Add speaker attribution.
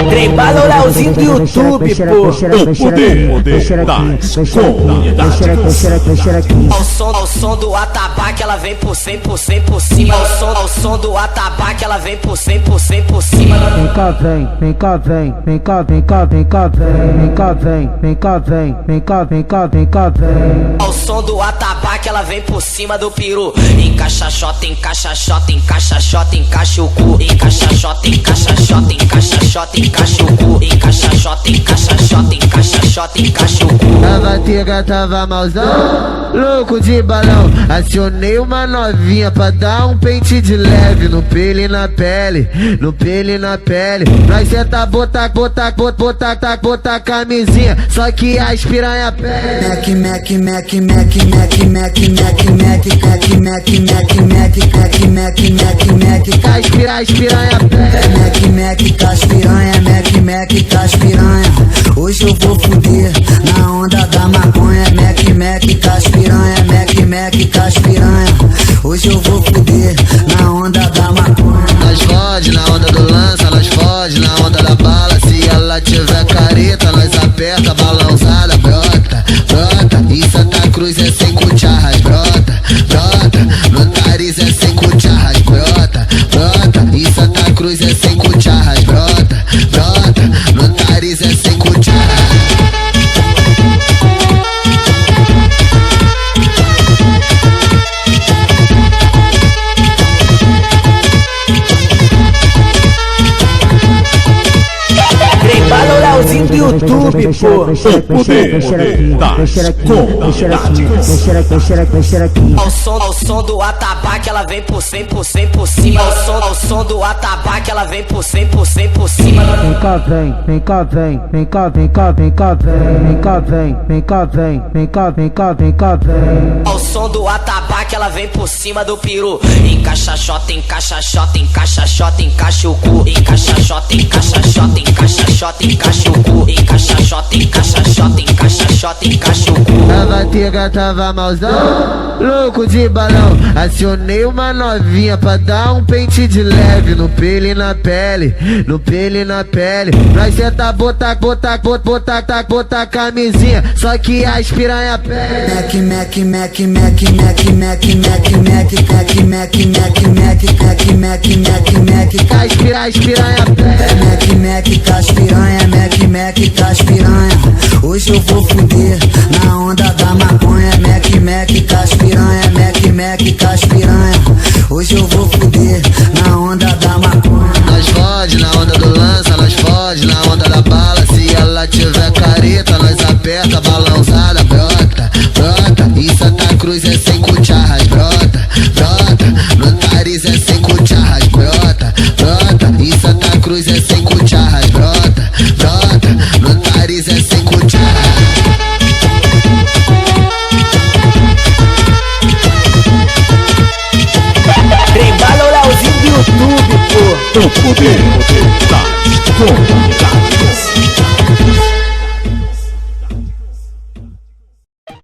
Speaker 1: Trembala o Leozinho do YouTube, pô.
Speaker 2: O poder das comunidades.
Speaker 1: Ao som do atabaque, ela vem por 100% por cima. Ao som do atabaque, ela vem por 100% por cima.
Speaker 3: Vem cá, vem, vem cá, vem, vem cá, vem cá, vem cá, vem, vem cá, vem, vem cá, vem, vem cá, vem cá, vem cá, vem.
Speaker 1: Ao som do atabaque, ela vem por cima do peru. Encaixa xota, encaixa xota, encaixa xota, encaixa o cu. Encaixa xota, encaixa xota, encaixa xota, encaixa o cu. Encaixa xota, encaixa xota, encaixa xota, encaixa o cu.
Speaker 4: Tava tega, tava mauzão, louco de balão. Acionei uma novinha pra dar um pente de leve no pelo e na pele, no pelo e na pele. Nós senta, botar camisinha, só que as piranha pele. Mac, mac, mac, mac, mac, mac, mac, mac, mac, mac, mac, mac, mac, mac, mac, as piranha pele. Mac, mac, cas piranha, mac, mac, cas piranha. Hoje eu vou fuder na onda da maconha. Mac, mac, cas piranha, mac, mac, cas piranha. Hoje eu vou fuder na onda da maconha. Nós fode na onda do lança, nós fode na onda da bala. Se ela tiver careta, nós aperta, balãozada, brota, brota. Em Santa Cruz é sem cucharras, brota, brota. No nariz é sem cucharras, brota, brota. Em Santa Cruz é sem cucharras, brota, brota. No nariz é sem cucharras.
Speaker 1: Trembala o Leozinho do YouTube, pô.
Speaker 2: O poder das comunidades.
Speaker 1: Ao som do atabaque, ela vem por 100% por cima. Ao som do atabaque, ela vem por 100% por cima.
Speaker 3: Vem cá, vem, vem cá, vem, vem cá, vem cá, vem cá, vem, vem cá, vem, vem cá, vem, vem cá, vem cá, vem cá, vem.
Speaker 1: Ao som do atabaque, ela vem por cima do peru. Encaixa xota, encaixa xota, encaixa xota, encaixa o cu. Encaixa xota, encaixa xota, encaixa xota, encaixa o cu. Encaixa xota, encaixa xota, encaixa xota, encaixa o cu.
Speaker 4: Tava tega, tava mauzão, louco de balão. Acionei uma novinha pra dar um pente de leve no pelo e na pele, no pelo e na pele. Nós senta, botar camisinha, só que as piranha pele. Mac, mac, mac, mac, mac, mac, mac, mac, mac, mac, mac, mac, mac, mac, mac, as piranha pele. Mac, mac, cas piranha, mac, mac, cas piranha. Hoje eu vou fuder na onda da maconha. Mac, mac, cas piranha, mac, mac, cas piranha. Hoje eu vou fuder na onda da maconha. Nós fode na onda do lança, nós fode na onda da bala. Se ela tiver careta, nós aperta, balãozada, brota, brota. Em Santa Cruz é sem cucharras, brota, brota. No nariz é sem cucharras, brota, brota. Em Santa Cruz é sem cucharras, brota, brota. No nariz é sem cucharras.
Speaker 1: Trembala o Leozinho do YouTube, pô.
Speaker 2: O poder